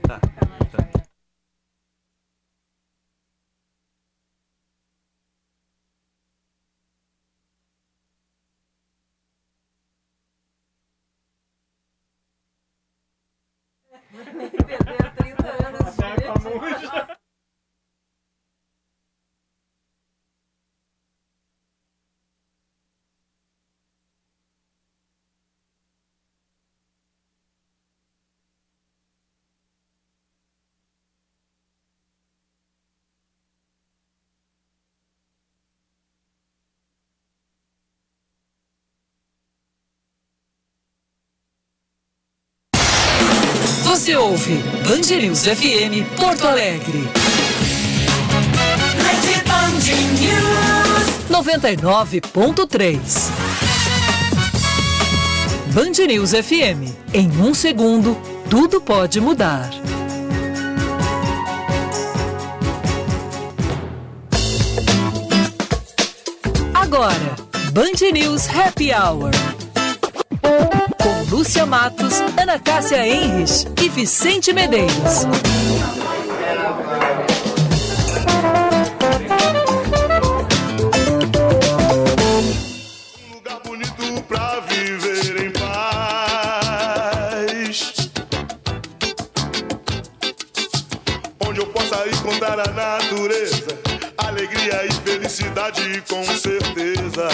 Tá. Perdeu 30 anos de... Você ouve Band News FM Porto Alegre. 99.3. Band News FM. Em um segundo, tudo pode mudar. Agora, Band News Happy Hour. Com Lúcia Matos, Ana Cássia Henrich e Vicente Medeiros. Um lugar bonito pra viver em paz, onde eu possa encontrar a natureza, alegria e felicidade com certeza.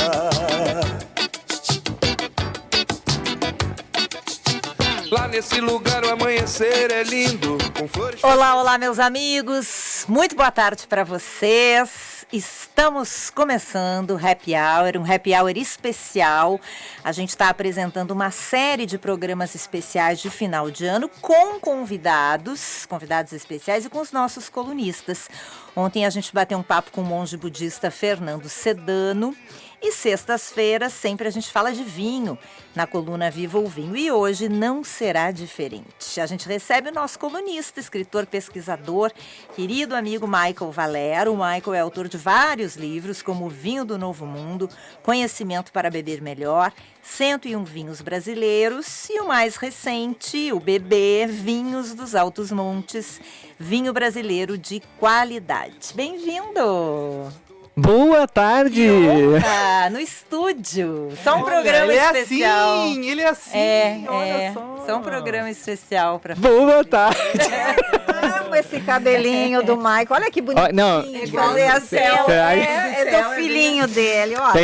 Lá nesse lugar o amanhecer é lindo, com flores... Olá, olá, meus amigos. Muito boa tarde para vocês. Estamos começando o Happy Hour, um Happy Hour especial. A gente está apresentando uma série de programas especiais de final de ano com convidados especiais e com os nossos colunistas. Ontem a gente bateu um papo com o monge budista Fernando Sedano. E sextas-feiras sempre a gente fala de vinho, na coluna Viva o Vinho. E hoje não será diferente. A gente recebe o nosso colunista, escritor, pesquisador, querido amigo Michael Valero. O Michael é autor de vários livros, como O Vinho do Novo Mundo, Conhecimento para Beber Melhor, 101 Vinhos Brasileiros e o mais recente, o BB, Vinhos dos Altos Montes, vinho brasileiro de qualidade. Bem-vindo! Boa tarde! No estúdio. Só um programa especial. Ele é assim, olha só. Só um programa especial para Boa tarde! Amo esse cabelinho do Michael. Olha que bonitinho. Não, fazer a selfie. É do filhinho dele. Olha,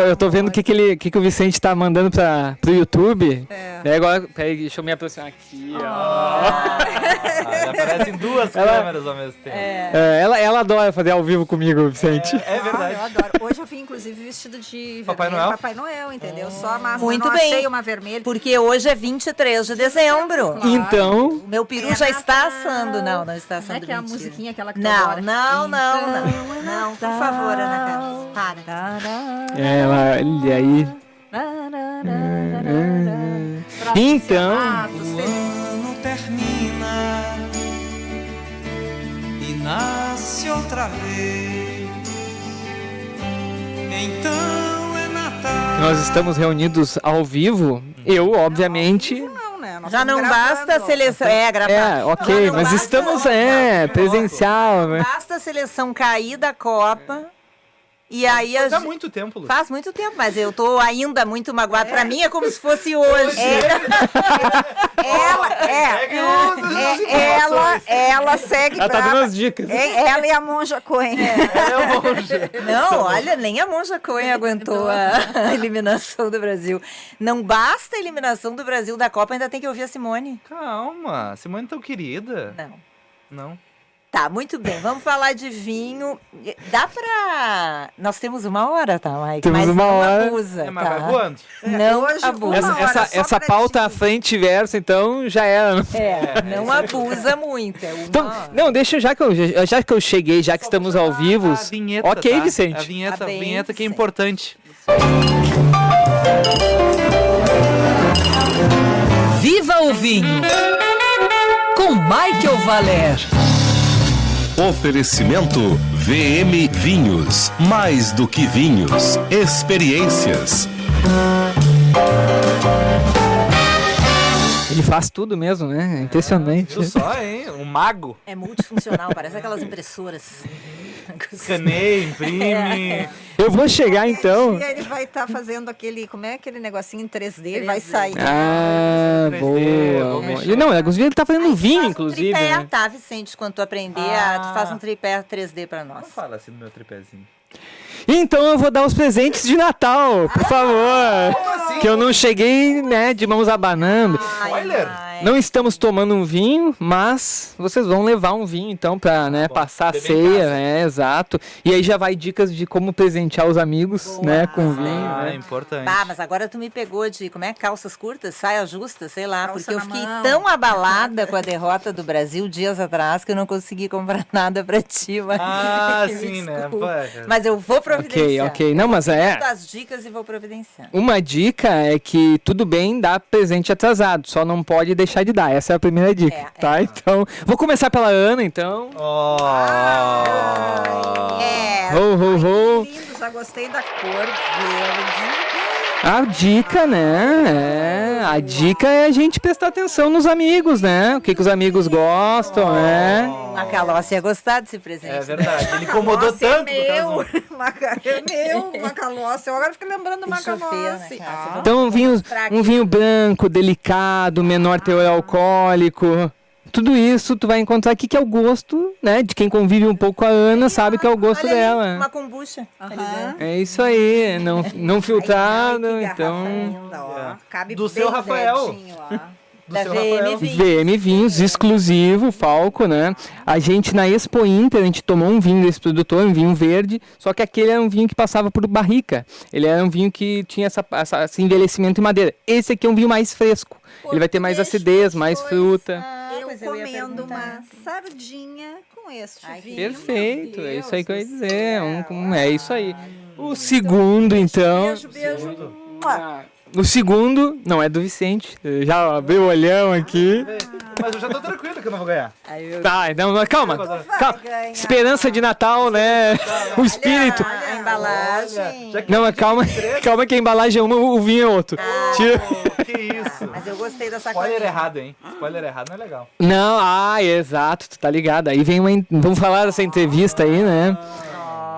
eu tô vendo o que o Vicente tá mandando pro YouTube. Agora, peraí, deixa eu me aproximar aqui. Aparecem duas câmeras ao mesmo tempo. Ela adora fazer ao vivo comigo, Vicente. É verdade. Eu adoro. Hoje eu vim, inclusive, vestido de Papai Noel? Papai Noel, entendeu? Só a máscara. Muito não bem. achei uma vermelha. Porque hoje é 23 de dezembro. Claro. Então, O meu peru já está assando. Não está Como é assando. que é a mentira. musiquinha aquela que tu Não, adora? não, por favor, Ana Carlos. Para. olha aí. Então, O ano termina e nasce outra vez. Então é Natal. nós estamos reunidos ao vivo. Eu, obviamente. Não, né? Nós Já estamos não basta a gravando. seleção. Gravar. Ok, não mas basta- estamos presencial, né? Basta a seleção cair da Copa. E aí a Faz há gente. muito tempo, Lu. Faz muito tempo, mas eu tô ainda muito magoada. Pra mim é como se fosse hoje. Ela segue Ela tá brava. dando as dicas. Ela e a Monja Cohen. Não, olha, nem a Monja Cohen aguentou a eliminação do Brasil. Não basta a eliminação do Brasil da Copa, ainda tem que ouvir a Simone. Calma, Simone tão querida. Não. Tá, muito bem. Vamos falar de vinho. Dá pra... Nós temos 1 hora, tá, Mike? Temos mas 1 não hora. abusa, Mas tá? vai voando. Não Hoje, abusa. uma hora, só Essa pra pauta ti. frente e verso, então já era. Não abusa muito. É uma Então, hora. não, deixa, já que eu cheguei, já que estamos ao vivo. A vinheta, Ok, tá? Vicente. A vinheta, Tá bem, vinheta que é Vicente. importante. Viva o Vinho! Com Michael Valer. Oferecimento VM Vinhos. Mais do que vinhos, experiências. Ele faz tudo mesmo, né? É impressionante. Viu só, hein? Um mago. É multifuncional, parece aquelas impressoras. Escaneia, imprime. Eu vou chegar então. E ele vai estar fazendo aquele, como é aquele negocinho em 3D, ele vai sair. Ah, 3D, boa. vou boa. mexer. Ele, não, inclusive ele tá fazendo vinho, Faz um inclusive. tripé, Né? tá, Vicente? Quando tu aprender, tu faz um tripé 3D pra nós. Não fala assim no meu tripézinho. Então eu vou dar os presentes de Natal, por favor. Que eu não cheguei, né, de mãos abanando. Spoiler? Não estamos tomando um vinho, mas vocês vão levar um vinho, então, pra, né, passar a beber em ceia, casa. né, exato. E aí já vai dicas de como presentear os amigos, né, com vinho, né. Importante. Tá, mas agora tu me pegou de, como é, calças curtas, saia justa, sei lá, Calça porque eu na fiquei mão. tão abalada com a derrota do Brasil dias atrás que eu não consegui comprar nada pra ti, mas... Ah, me sim, né? desculpa. Pô, Mas eu vou providenciar. Ok. Não, mas é... Vou dar as dicas e vou providenciar. Uma dica é que tudo bem dar presente atrasado, só não pode deixar de dar. Essa é a primeira dica, tá? Então, vou começar pela Ana, então. Ho. Lindo, já gostei da cor verde. A dica, né? A dica é a gente prestar atenção nos amigos, né? O que os amigos gostam, né? A Calossi ia gostar desse presente. É verdade. Ele incomodou Nossa, tanto. é meu, por causa é meu, Macalossi. Eu agora fico lembrando do Bicho feio, né, Macalossi. cara? Então, um vinho branco, delicado, menor teor alcoólico. Tudo isso tu vai encontrar aqui que é o gosto, né? De quem convive um pouco com a Ana, sabe que é o gosto Olha ali, dela. uma kombucha. ali dentro. É isso aí, não filtrado, Ai, que garrafa então... linda, ó. Cabe Do bem seu Rafael. verdinho, ó. Da seu VM Rafael. Vinhos. VM Vinhos, exclusivo, Falco, né? A gente na Expo Inter, a gente tomou um vinho desse produtor, um vinho verde, só que aquele era um vinho que passava por barrica. Ele era um vinho que tinha esse envelhecimento em madeira. Esse aqui é um vinho mais fresco. Ele vai ter mais acidez, mais fruta. Eu pois eu ia comendo uma perguntar. sardinha com este vinho. Perfeito, é isso aí que eu ia dizer. É isso aí. O segundo, então. Beijo. O segundo não é do Vicente. Eu já abri o olhão aqui. Mas eu já tô tranquilo que eu não vou ganhar. Tá, então, calma. ganhar. Esperança de Natal, né? O espírito. A embalagem. Já que Não, mas calma que a embalagem é uma, o vinho é outro. Tira- que isso. Mas eu gostei dessa Spoiler errado, hein? Spoiler errado não é legal. Não, exato, tu tá ligado. Aí vem vamos falar dessa entrevista aí, né?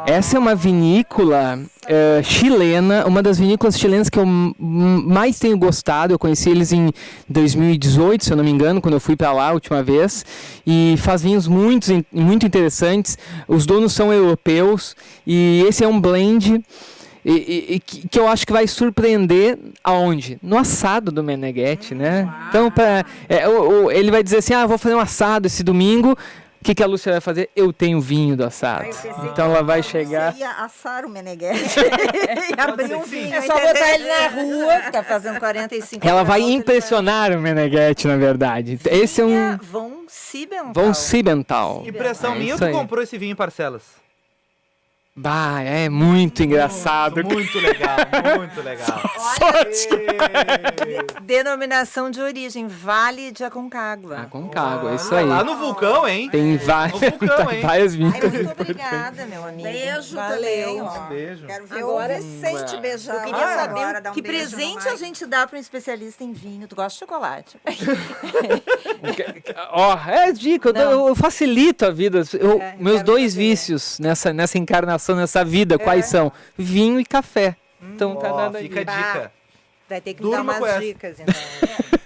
Essa é uma vinícola chilena, uma das vinícolas chilenas que eu mais tenho gostado. Eu conheci eles em 2018, se eu não me engano, quando eu fui para lá a última vez. E faz vinhos muito interessantes. Os donos são europeus e esse é um blend que eu acho que vai surpreender aonde? No assado do Meneghetti, né? Então, ele vai dizer assim, vou fazer um assado esse domingo. O que a Lúcia vai fazer? Eu tenho vinho do assado. Então ela vai chegar... Você ia assar o Meneghetti e abrir um vinho. É só botar ele na rua, que tá fazendo 45 Ela vai minutos, impressionar o Meneghetti, na verdade. Esse é um... Von Siebenthal. Von Siebenthal. Impressão minha, ou isso tu aí. comprou esse vinho em parcelas? Bah, é muito engraçado. Muito legal, muito legal. Sorte! Denominação de origem, Vale de Aconcagua. Aconcagua, é isso aí. Lá no vulcão, hein? Tem várias, No vulcão, hein? várias vinhos. Ai, muito obrigada, meu amigo. Beijo Valeu. também, ó. Beijo. Quero ver Agora, o Vicente beijar. Eu queria saber agora, dar um que beijo no presente Mike. a gente dá para um especialista em vinho. Tu gosta de chocolate? Dica, eu facilito a vida. Meus quero dois saber. vícios nessa encarnação, nessa vida, quais são? Vinho e café. Então tá Ó, dada fica a Bah. dica. Vai ter que Durma me dar com umas essa. dicas, então.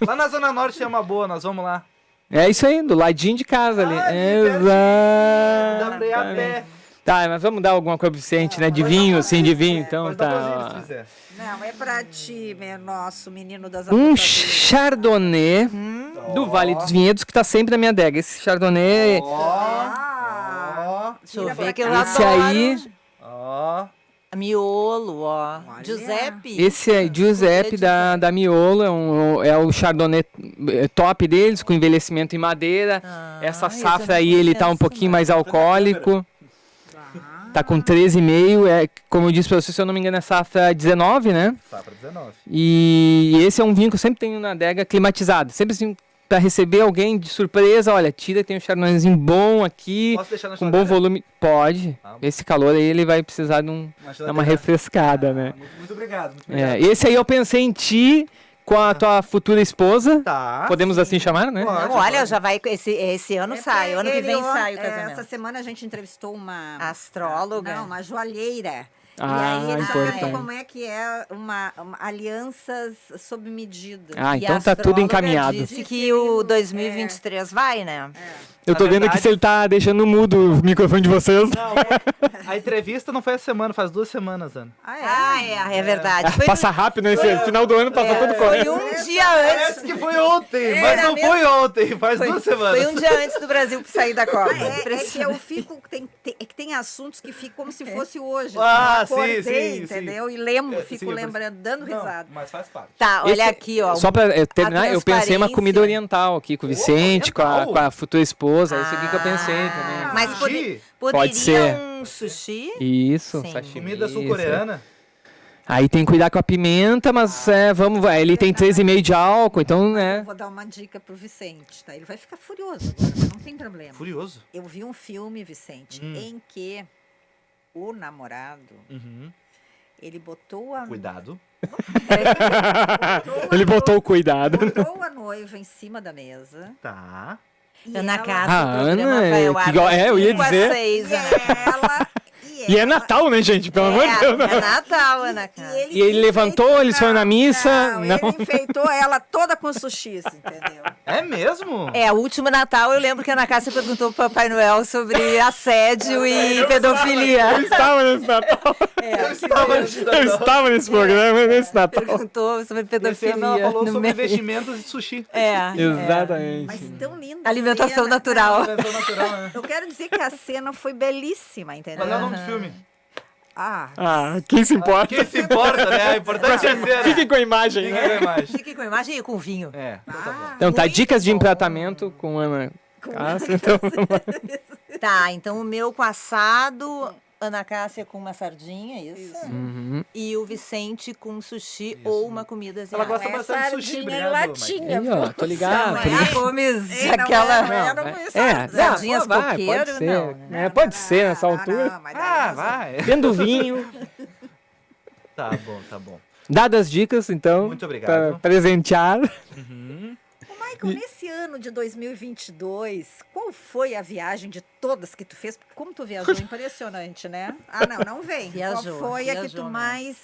Lá na Zona Norte tem uma boa, nós vamos lá. É isso aí, do ladinho de casa ali. Dá pra ir a Exato. pé. Tá, mas vamos dar alguma coisa pro Vicente, né? De vinho, assim, de vinho, então Pode dar pra gente, se tá. quiser. Não, é pra ti, nosso menino das Um apontadeiras. Chardonnay do Vale dos Vinhedos que tá sempre na minha adega. Esse Chardonnay, Ah, Deixa eu tira ver pra que eu cá. esse aí, Ó. Miolo, ó. Olha. Giuseppe. esse é Giuseppe da Miolo, é o Chardonnay top deles, com envelhecimento em madeira. Essa esse safra eu aí, não ele tá um conheço, pouquinho não. mais alcoólico. Tá com 13,5, como eu disse pra você, se eu não me engano, é safra 19, né? Safra 19. E esse é um vinho que eu sempre tenho na adega climatizado. Sempre assim, pra receber alguém de surpresa, olha, tira, tem um chardonnayzinho bom aqui, Posso deixar na com bom geladeira? volume. Pode. Tá bom. Esse calor aí, ele vai precisar de Uma dar geladeira. uma refrescada, né? Muito obrigado. Muito obrigado. Esse aí eu pensei em ti com a tua futura esposa. Tá. Podemos assim chamar, né? Pode. Não, olha, já vai. Esse ano sai. Ano que vem sai o casamento. Essa semana a gente entrevistou uma Astróloga. Não, uma joalheira. Ah, e aí ele já importante. perguntou como é que é uma alianças sob medida. Ah, E então a tá tudo astróloga encaminhado. Disse que o 2023 vai, né? Eu tô Na vendo aqui verdade- se ele tá deixando mudo o microfone de vocês. A entrevista não foi essa semana, faz 2 semanas, Ana. É verdade. Foi, Passa rápido, né? Esse final do ano passa tudo foi correndo. um dia antes. Parece que foi ontem, mas não foi ontem, faz 2 semanas. Foi um dia antes do Brasil sair da Copa. É que eu fico. Tem assuntos que ficam como se fosse hoje. Ah, assim, eu acordei, sim, entendeu? E lembro, sim, fico eu lembrando, dando Não, risada. mas faz parte. Tá, olha Esse- aqui, ó. Só pra terminar, eu pensei em uma transparência. comida oriental aqui com o Vicente, com oriental? a futura esposa. Isso aqui que eu pensei também. Mas Sushi? poderia Pode ser. um sushi? Isso, Sim. sashimi. Comida isso. sul-coreana? Aí tem que cuidar com a pimenta, mas ele tem 3,5 de álcool, então, Eu né? vou dar uma dica pro Vicente, tá? Ele vai ficar furioso agora, mas não tem problema. Furioso. Eu vi um filme, Vicente, em que o namorado, Uhum. ele botou a Cuidado. Ele botou o cuidado. botou a noiva em cima da mesa. Tá. E Ana ela- Casa, Ah, do programa Ana, vai ao que ar igual- eu ia 5 a dizer. 6, E Ana. ela. E é Natal, né, gente? Pelo amor de Deus. É Natal, Ana Casa. E ele levantou, eles foram na missa? Não, Não. ele enfeitou ela toda com sushis, entendeu? É mesmo? É, o último Natal eu lembro que a Ana Cássia perguntou pro Papai Noel sobre assédio e pedofilia. Eu estava nesse Natal. Eu estava nesse programa, nesse Natal. Perguntou sobre Esse pedofilia. ano ela falou no sobre meio. investimentos de sushi. Exatamente. Mas tão linda. a Alimentação cena. natural. Invenção natural, né? Eu quero dizer que a cena foi belíssima, entendeu? Qual é o nome do filme? Quem se importa? Quem se importa, né? A importante é ser. Fiquem com a imagem, Fiquem né? com a imagem. Fique com a imagem e com vinho. É, então tá bom. Então tá, Muito dicas de bom. empratamento com Ana Cássia. Então, Tá, então o meu com assado, Ana Cássia com uma sardinha, isso. E o Vicente com sushi ou uma comida asiática. Ela gosta bastante de sushi, Sardinha em obrigado, latinha. aí, ó, tô ligado. tô ligado. Ah, Gomes, Ei, não aquela... é, não foi Sardinhas vai, coqueiro, pode ser. não, né? Pode ser nessa altura. Não, mas daí Vai. Tendo vinho. Tá bom, tá bom. Dadas as dicas, então. Muito obrigado. Pra presentear. Michael, nesse ano de 2022, qual foi a viagem de todas que tu fez? Como tu viajou, impressionante, né? Não vem. Viajou, Qual foi a que viajou tu mais,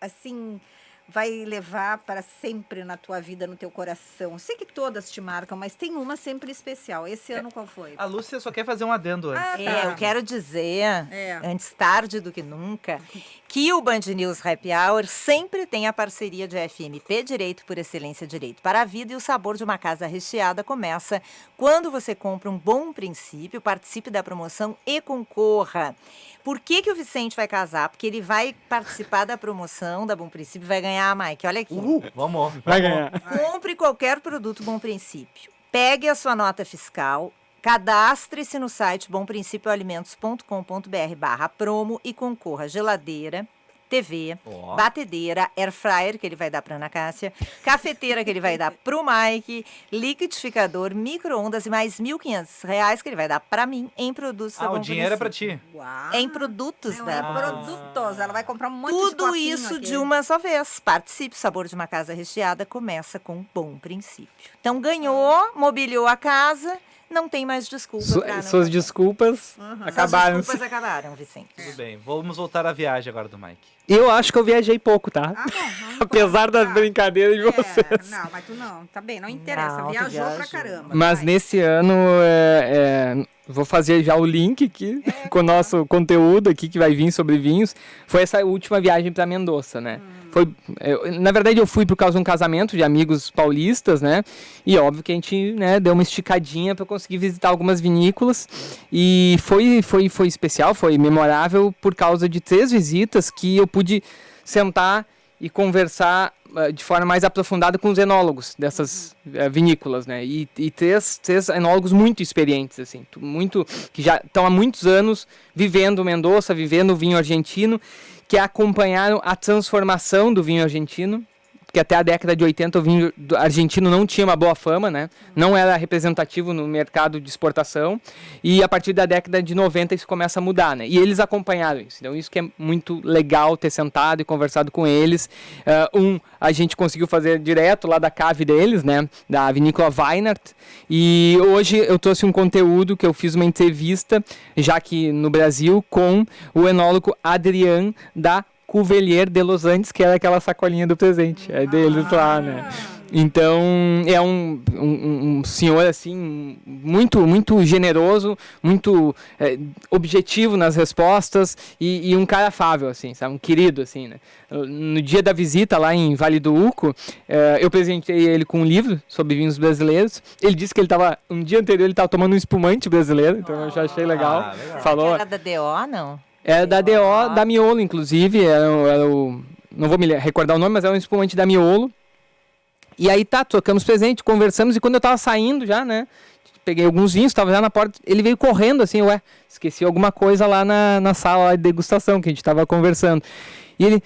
assim, vai levar para sempre na tua vida, no teu coração? Sei que todas te marcam, mas tem uma sempre especial. Esse ano qual foi? A Lúcia só quer fazer um adendo antes. Eu quero dizer, É. antes tarde do que nunca, que o Band News Happy Hour sempre tem a parceria de FMP Direito por Excelência Direito para a Vida, e o sabor de uma casa recheada começa quando você compra um Bom Princípio, participe da promoção e concorra. Por que o Vicente vai casar? Porque ele vai participar da promoção da Bom Princípio e vai ganhar, Mike. Olha aqui. Vamos. Vai ganhar. Compre qualquer produto Bom Princípio. Pegue a sua nota fiscal, cadastre-se no site bomprincipioalimentos.com.br/promo e concorra a geladeira, TV, batedeira, air fryer, que ele vai dar para Ana Cássia, cafeteira, que ele vai dar para o Mike, liquidificador, micro-ondas e mais R$1.500 que ele vai dar para mim em produtos da Bom O dinheiro é pra Princípio. ti. Uau. Em produtos da Bom Princípio. Produtos. Ela vai comprar um monte de Tudo copinho isso aqui. de uma só vez. Participe, o sabor de uma casa recheada começa com um Bom Princípio. Então ganhou, mobiliou a casa, não tem mais desculpa pra não Suas fazer. desculpas acabaram. Suas desculpas acabaram, Vicente. Tudo bem. Vamos voltar à viagem agora do Mike. Eu acho que eu viajei pouco, tá? Bom, não Apesar das tá. brincadeiras de vocês. Não, mas tu não. Tá bem, não interessa. Não, tu Viajou pra viajou. caramba. Mas vai. nesse ano, vou fazer já o link aqui com o nosso conteúdo aqui que vai vir sobre vinhos. Foi essa última viagem para Mendoza, né? Na verdade, eu fui por causa de um casamento de amigos paulistas, né? E óbvio que a gente, né, deu uma esticadinha para conseguir visitar algumas vinícolas. E foi especial, foi memorável por causa de 3 visitas que eu pude sentar e conversar de forma mais aprofundada com os enólogos dessas vinícolas, né? E três enólogos muito experientes, assim, que já estão há muitos anos vivendo Mendoza, vivendo o vinho argentino, que acompanharam a transformação do vinho argentino, porque até a década de 80 o vinho argentino não tinha uma boa fama, né? Não era representativo no mercado de exportação, e a partir da década de 90 isso começa a mudar, né? E eles acompanharam isso, então isso que é muito legal ter sentado e conversado com eles. A gente conseguiu fazer direto lá da cave deles, né? Da vinícola Weinert, e hoje eu trouxe um conteúdo que eu fiz uma entrevista, já que no Brasil, com o enólogo Adrián da Cuvelier de Los Andes, que era aquela sacolinha do presente, é deles lá, né? Então, é um senhor, assim, muito, muito generoso, muito objetivo nas respostas e um cara afável, assim, sabe? Um querido, assim, né? No dia da visita lá em Vale do Uco, eu presenteei ele com um livro sobre vinhos brasileiros. Ele disse que um dia anterior ele estava tomando um espumante brasileiro, então eu já achei legal. Legal. Falou... Era da DO, não? Era da DO, da Miolo, inclusive, não vou me recordar o nome, mas era um espumante da Miolo. E aí trocamos presente, conversamos, e quando eu tava saindo já, né, peguei alguns vinhos, tava já na porta, ele veio correndo assim, esqueci alguma coisa lá na sala de degustação, que a gente tava conversando. E ele...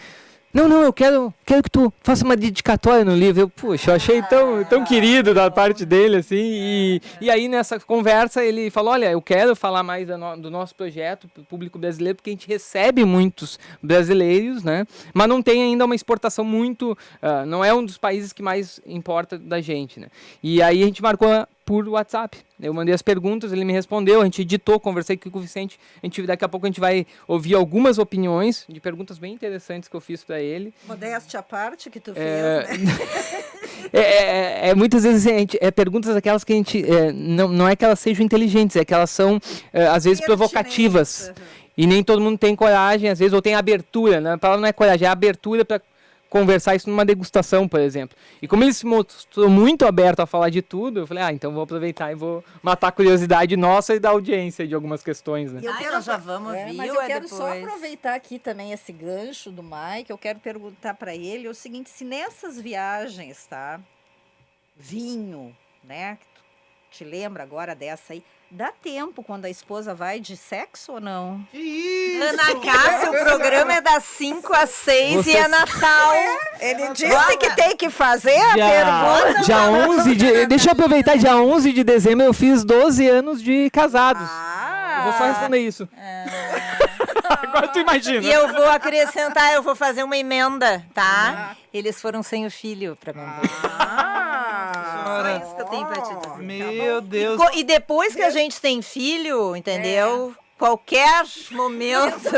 Não, eu quero que tu faça uma dedicatória no livro. Eu achei tão querido da parte dele, assim. E aí, nessa conversa, ele falou, olha, eu quero falar mais do nosso projeto para o público brasileiro, porque a gente recebe muitos brasileiros, né? Mas não tem ainda uma exportação muito... não é um dos países que mais importa da gente, né? E aí a gente marcou por WhatsApp. Eu mandei as perguntas, ele me respondeu, a gente editou, conversei com o Vicente. Daqui a pouco a gente vai ouvir algumas opiniões de perguntas bem interessantes que eu fiz para ele. Modéstia à parte que tu fez, né? Muitas vezes perguntas aquelas que a gente... não é que elas sejam inteligentes, é que elas são, às vezes, provocativas. E nem todo mundo tem coragem, às vezes, ou tem abertura, né? A palavra não é coragem, é abertura para conversar isso numa degustação, por exemplo. E como ele se mostrou muito aberto a falar de tudo, eu falei, então vou aproveitar e vou matar a curiosidade nossa e da audiência de algumas questões, né? Nós já vamos ouvir, mas eu quero só depois? aproveitar aqui também esse gancho do Mike. Eu quero perguntar para ele o seguinte: se nessas viagens, tá? Vinho, né? Que tu te lembra agora dessa aí? Dá tempo quando a esposa vai de sexo ou não? Ana Cássia, o programa é das 5 às 6 e é Natal. Ele disse que tem que fazer a pergunta. Dia 11 de... Deixa eu aproveitar, dia 11 de dezembro eu fiz 12 anos de casados. Eu vou só responder isso. Agora tu imagina. E eu vou acrescentar, eu vou fazer uma emenda, tá? Eles foram sem o filho pra mim. Só isso que eu tenho pra te dizer. Meu Deus. E depois que a gente tem filho, entendeu? Qualquer momento.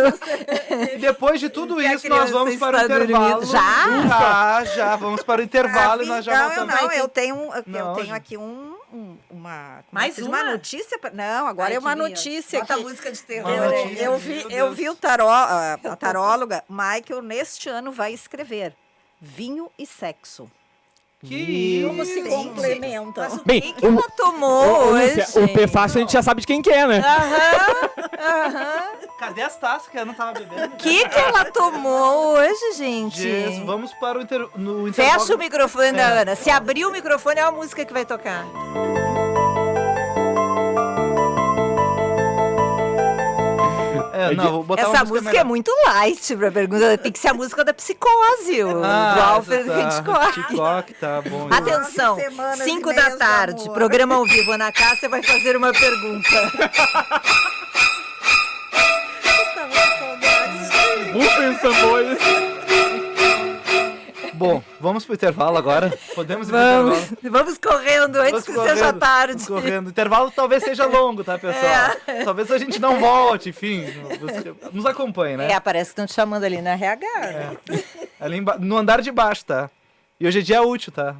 E depois de tudo Que a isso, nós vamos criança para o está intervalo. dormindo. Já? Já. Vamos para o intervalo e nós já voltamos. Não, eu tenho Não, aqui uma... Mais como é que diz? uma? Uma notícia? Não, agora Ai, é uma que lindo. notícia Bota aqui. a música de terror. Uma notícia. Eu vi a taróloga. Michael, neste ano, vai escrever Vinho e Sexo. Que Como se complementam. Mas o Bem, que ela tomou hoje? O prefácio a gente já sabe de quem que é, né? Cadê as taças que a Ana tava bebendo? O que ela tomou hoje, gente? Jesus, vamos para o intervalo. Fecha o microfone da Ana. Se abrir o microfone, é a música que vai tocar. Não, vou botar Essa música é muito light pra pergunta. Tem que ser a música da Psicose, do Alfred Hitchcock. Hitchcock, tá bom. Atenção, 5 da tarde, programa ao vivo. Ana Cássia vai fazer uma pergunta. Rufem os tambores. Bom, vamos pro intervalo agora. Podemos ir pro intervalo. Vamos correndo antes que seja tarde. Vamos correndo. O intervalo talvez seja longo, tá, pessoal? Talvez a gente não volte, enfim. Nos acompanhe, né? Parece que estão te chamando ali na RH. Ali no andar de baixo, tá? E hoje é dia útil, tá?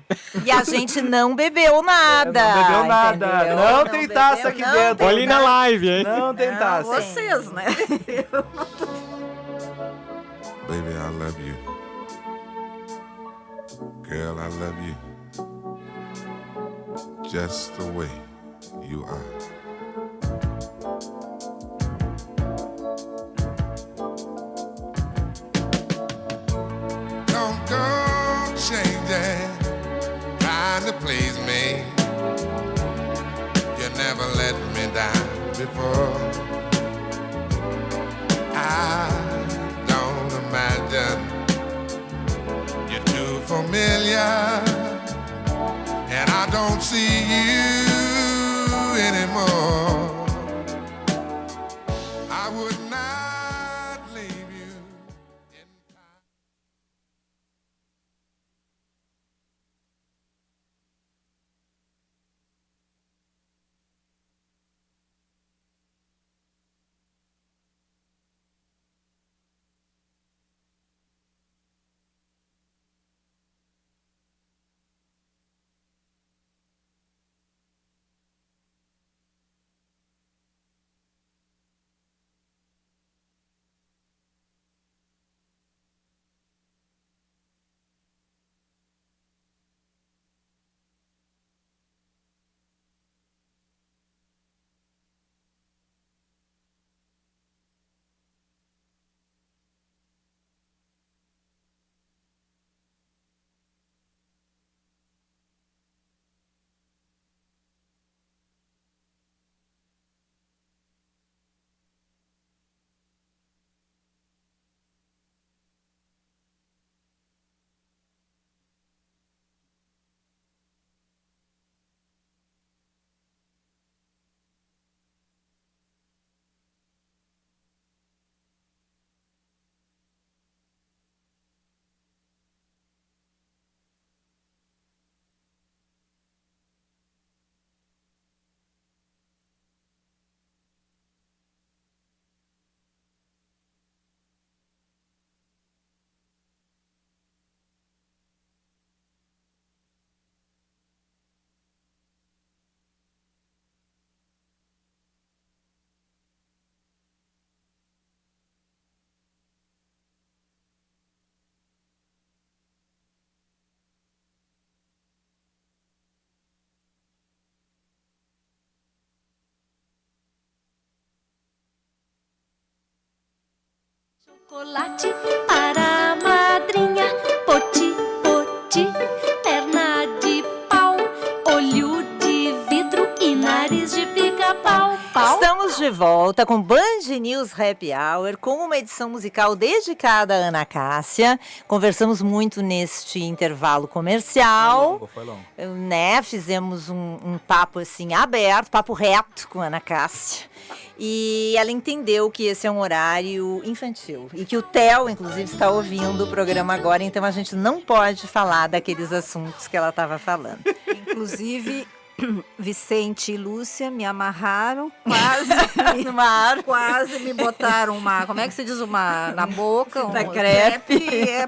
E a gente não bebeu nada. Não bebeu nada. Entendeu? Não tem taça aqui dentro. Olha aí na live, hein? Não tem taça. Vocês, né? Baby, I love you. Girl, I love you. Just the way you are. Don't go changing, trying to please me. You never let me down before. I don't imagine you're too familiar, and I don't see you anymore. I would not leave you in time. pote para a madrinha. Poti, poti, perna de pau, olho de vidro e nariz de pica-pau. Estamos de volta com Band News Happy Hour, com uma edição musical dedicada à Ana Cássia. Conversamos muito neste intervalo comercial. Foi longo. Né? Fizemos um papo assim aberto, papo reto com a Ana Cássia. E ela entendeu que esse é um horário infantil e que o Theo, inclusive, está ouvindo o programa agora, então a gente não pode falar daqueles assuntos que ela estava falando. Inclusive, Vicente e Lúcia me amarraram, quase me botaram uma, como é que se diz, uma na boca, Da crepe.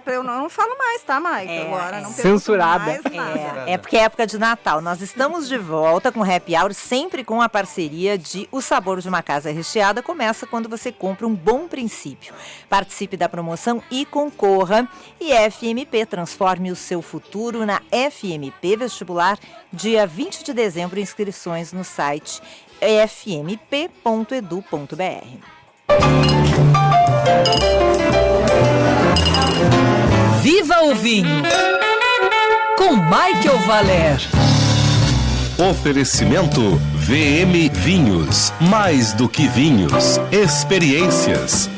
Eu não falo mais, tá, Mike? Agora não pergunto censurada. mais nada. É porque é época de Natal. Nós estamos de volta com o Happy Hour, sempre com a parceria de O Sabor de uma Casa Recheada. Começa quando você compra um bom princípio. Participe da promoção e concorra. E FMP, transforme o seu futuro na FMP Vestibular, dia 20 de dezembro, inscrições no site fmp.edu.br. Viva o Vinho! Com Michael Valer. Oferecimento VM Vinhos. Mais do que vinhos. Experiências.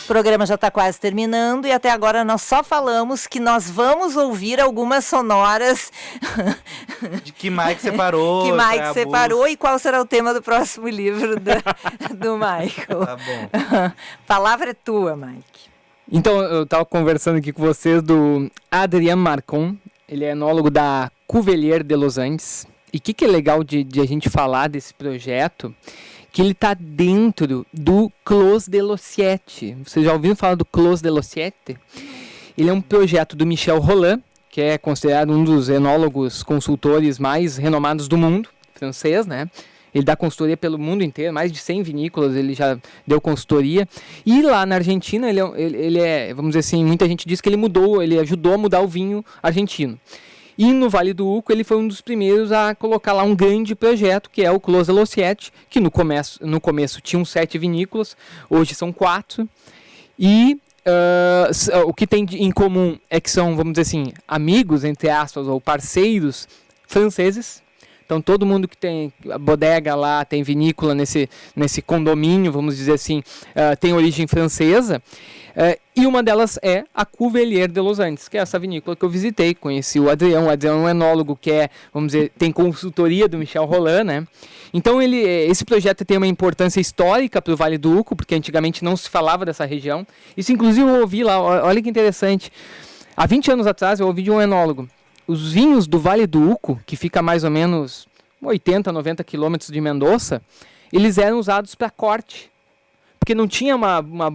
O programa já está quase terminando e até agora nós só falamos que nós vamos ouvir algumas sonoras De que Mike separou. que Mike Traia separou e qual será o tema do próximo livro do Michael. Tá bom. Palavra é tua, Mike. Então, eu estava conversando aqui com vocês do Adrien Marcon. Ele é enólogo da Cuvelier de Los Andes. E o que é legal de a gente falar desse projeto? Que ele está dentro do Clos de Lossiette. Vocês já ouviram falar do Clos de Lossiette? Ele é um projeto do Michel Rolland, que é considerado um dos enólogos consultores mais renomados do mundo, francês, né? Ele dá consultoria pelo mundo inteiro, mais de 100 vinícolas ele já deu consultoria. E lá na Argentina, ele é, vamos dizer assim, muita gente diz que ele ajudou a mudar o vinho argentino. E no Vale do Uco ele foi um dos primeiros a colocar lá um grande projeto, que é o Clos de Lossiette, que no começo tinham 7 vinícolas, hoje são 4. E o que tem em comum é que são, vamos dizer assim, amigos, entre aspas, ou parceiros franceses. Então todo mundo que tem bodega lá, tem vinícola nesse condomínio, vamos dizer assim, tem origem francesa. E uma delas é a Cuvelier de Los Andes, que é essa vinícola que eu visitei, conheci o Adrien. O Adrien é um enólogo que vamos dizer, tem consultoria do Michel Rolland, né? Então esse projeto tem uma importância histórica para o Vale do Uco, porque antigamente não se falava dessa região. Isso inclusive eu ouvi lá, olha que interessante. Há 20 anos atrás eu ouvi de um enólogo. Os vinhos do Vale do Uco, que fica a mais ou menos 80, 90 quilômetros de Mendoza, eles eram usados para corte. Porque não tinha uma boa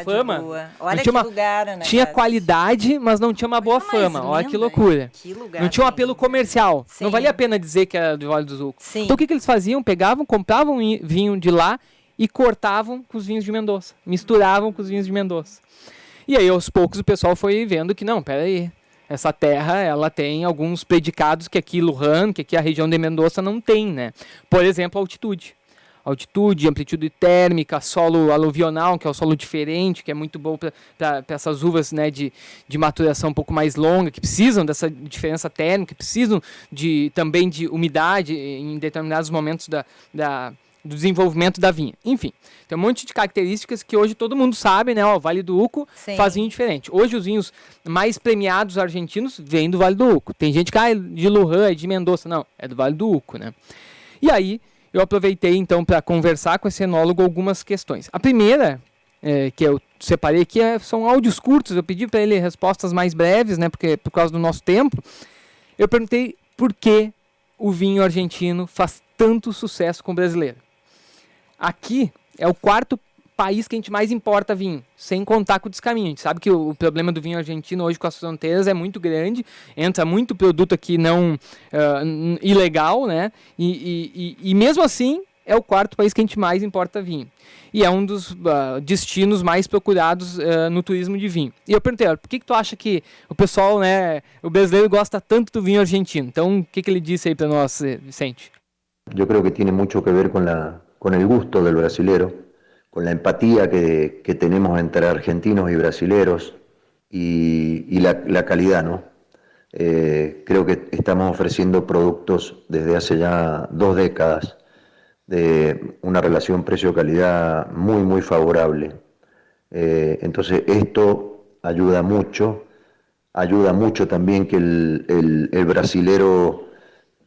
fama. Boa. Olha que lugar, né? Tinha qualidade, mas não tinha uma boa fama. Linda, olha que loucura. Que lugar não tinha um apelo comercial. Sim. Não valia a pena dizer que era do Vale do Uco. Sim. Então o que eles faziam? Compravam vinho de lá e cortavam com os vinhos de Mendoza. Misturavam com os vinhos de Mendoza. E aí aos poucos o pessoal foi vendo que não, peraí. Essa terra, ela tem alguns predicados que aqui Lujan, que aqui a região de Mendoza não tem, né? Por exemplo, a altitude. Altitude, amplitude térmica, solo aluvional, que é o solo diferente, que é muito bom para essas uvas, né, de maturação um pouco mais longa, que precisam dessa diferença térmica, que precisam também de umidade em determinados momentos do desenvolvimento da vinha. Enfim, tem um monte de características que hoje todo mundo sabe, né? O Vale do Uco faz vinho diferente. Hoje os vinhos mais premiados argentinos vêm do Vale do Uco. Tem gente que é de Lujan, é de Mendoza. Não, é do Vale do Uco, né? E aí eu aproveitei então para conversar com esse enólogo algumas questões. A primeira, que eu separei aqui, são áudios curtos. Eu pedi para ele respostas mais breves, né? Porque por causa do nosso tempo. Eu perguntei por que o vinho argentino faz tanto sucesso com o brasileiro. Aqui é o 4º país que a gente mais importa vinho, sem contar com o descaminho. A gente sabe que o problema do vinho argentino hoje com as fronteiras é muito grande, entra muito produto aqui não ilegal, né? E mesmo assim é o 4º país que a gente mais importa vinho. E é um dos destinos mais procurados no turismo de vinho. E eu perguntei, por que tu acha que o pessoal, né, o brasileiro gosta tanto do vinho argentino? Então, o que ele disse aí para nós, Vicente? Yo creo que tiene mucho que ver con con el gusto del brasilero, con la empatía que tenemos entre argentinos y brasileros y la calidad, ¿no? Creo que estamos ofreciendo productos desde hace ya 2 décadas de una relación precio-calidad muy, muy favorable. Entonces esto ayuda mucho también que el brasilero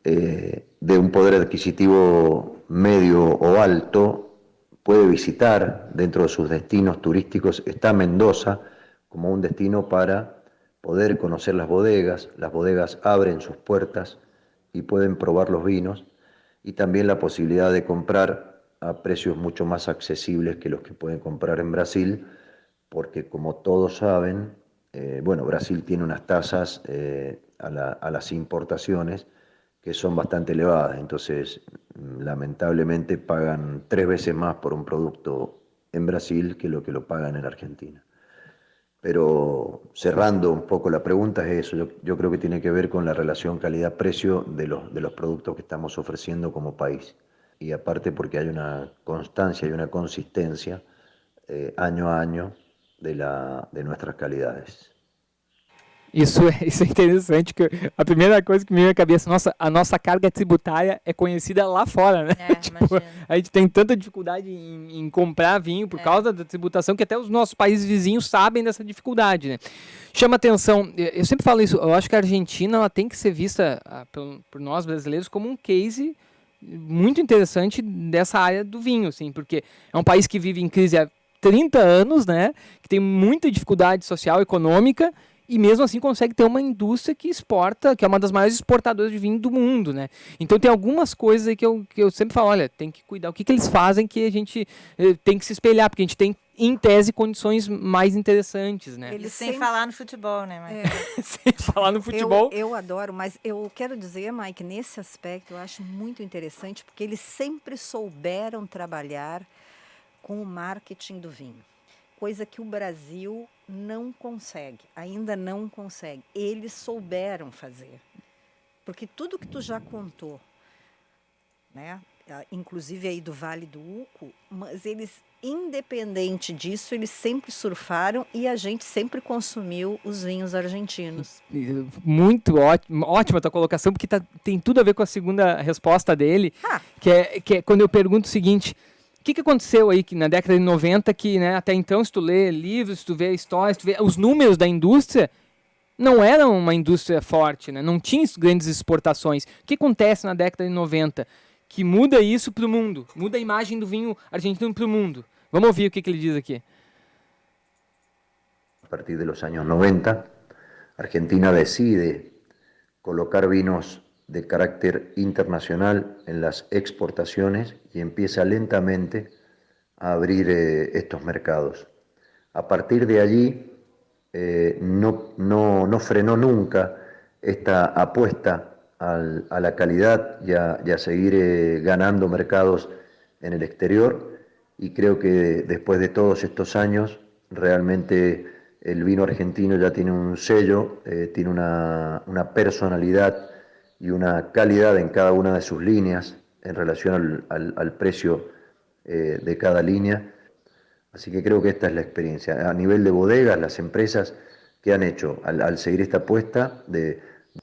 de un poder adquisitivo medio o alto puede visitar dentro de sus destinos turísticos. Está Mendoza como un destino para poder conocer las bodegas abren sus puertas y pueden probar los vinos, y también la posibilidad de comprar a precios mucho más accesibles que los que pueden comprar en Brasil, porque como todos saben, Brasil tiene unas tasas a las importaciones que son bastante elevadas, entonces lamentablemente pagan 3 veces más por un producto en Brasil que lo pagan en Argentina. Pero cerrando un poco la pregunta es eso, yo creo que tiene que ver con la relación calidad-precio de los productos que estamos ofreciendo como país. Y aparte porque hay una constancia y una consistencia año a año de nuestras calidades. Isso é interessante, que a primeira coisa que me vem à cabeça, a nossa carga tributária é conhecida lá fora, né? A gente tem tanta dificuldade em comprar vinho por causa da tributação, que até os nossos países vizinhos sabem dessa dificuldade, né? Chama atenção, eu sempre falo isso, eu acho que a Argentina ela tem que ser vista por nós brasileiros como um case muito interessante dessa área do vinho, assim, porque é um país que vive em crise há 30 anos, né? Que tem muita dificuldade social e econômica, e mesmo assim consegue ter uma indústria que exporta, que é uma das maiores exportadoras de vinho do mundo, né? Então tem algumas coisas aí que eu sempre falo, olha, tem que cuidar, o que eles fazem que a gente tem que se espelhar, porque a gente tem, em tese, condições mais interessantes, né? Eles sem falar no futebol, né, Mike? Sem falar no futebol. Eu adoro, mas eu quero dizer, Mike, nesse aspecto eu acho muito interessante, porque eles sempre souberam trabalhar com o marketing do vinho. Coisa que o Brasil não consegue, ainda não consegue. Eles souberam fazer. Porque tudo que tu já contou, né? Inclusive aí do Vale do Uco, mas eles, independente disso, eles sempre surfaram e a gente sempre consumiu os vinhos argentinos. Muito ótima a tua colocação, porque tem tudo a ver com a segunda resposta dele, que é quando eu pergunto o seguinte: o que aconteceu aí que na década de 90 que, né, até então, se tu lê livros, se tu vê histórias, se tu vê os números da indústria, não era uma indústria forte, né? Não tinha grandes exportações. O que acontece na década de 90 que muda isso para o mundo? Muda a imagem do vinho argentino para o mundo. Vamos ouvir o que ele diz aqui. A partir de los años 90, Argentina decide colocar vinos de carácter internacional en las exportaciones y empieza lentamente a abrir estos mercados. A partir de allí no frenó nunca esta apuesta a la calidad y a seguir ganando mercados en el exterior, y creo que después de todos estos años realmente el vino argentino ya tiene un sello, tiene una personalidad y una calidad en cada una de sus líneas en relación al precio de cada línea. Así que creo que esta es la experiencia. A nivel de bodegas, las empresas que han hecho al seguir esta apuesta,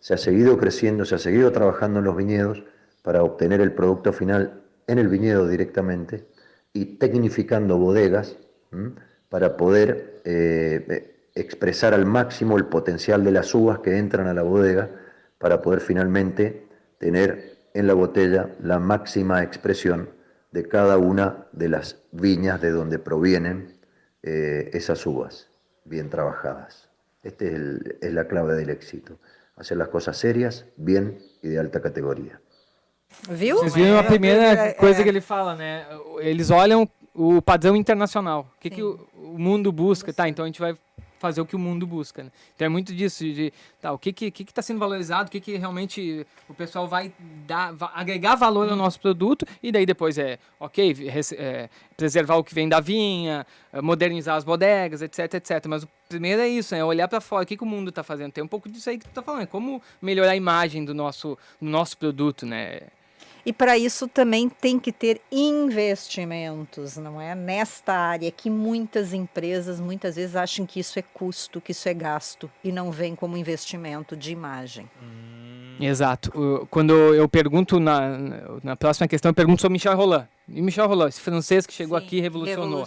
se ha seguido creciendo, se ha seguido trabajando en los viñedos para obtener el producto final en el viñedo directamente, y tecnificando bodegas para poder expresar al máximo el potencial de las uvas que entran a la bodega, para poder finalmente tener en la botella la máxima expresión de cada una de las viñas de donde provienen esas uvas bien trabajadas. Esta es la clave del éxito: hacer las cosas serias, bien y de alta categoria. Viu? Vocês viram a primeira coisa que ele fala, né? Eles olham o padrão internacional. O que o mundo busca? Tá, então a gente vai fazer o que o mundo busca, né? Então é muito disso, o que está sendo valorizado, o que realmente o pessoal vai agregar valor ao nosso produto, e daí depois preservar o que vem da vinha, modernizar as bodegas, etc, etc. Mas o primeiro é isso, é olhar para fora, o que o mundo está fazendo. Tem um pouco disso aí que tu está falando, é como melhorar a imagem do nosso produto, né? E para isso também tem que ter investimentos, não é? Nesta área que muitas empresas muitas vezes acham que isso é custo, que isso é gasto e não vem como investimento de imagem. Exato. Quando eu pergunto, na próxima questão, eu pergunto sobre Michel Rolland. E Michel Rolland, esse francês que chegou aqui e revolucionou.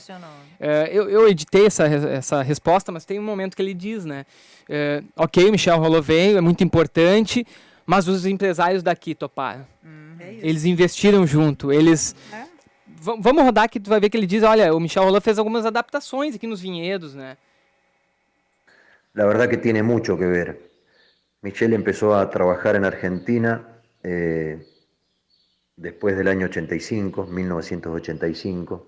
Eu editei essa resposta, mas tem um momento que ele diz, né? Ok, Michel Rolland veio, é muito importante, mas os empresários daqui toparam. Eles investiram junto, eles... Vamos rodar que tu vai ver que ele diz, olha, o Michel Rolland fez algumas adaptações aqui nos vinhedos, né? La verdad que tiene mucho que ver. Michel empezó a trabajar en Argentina después del año 85, 1985,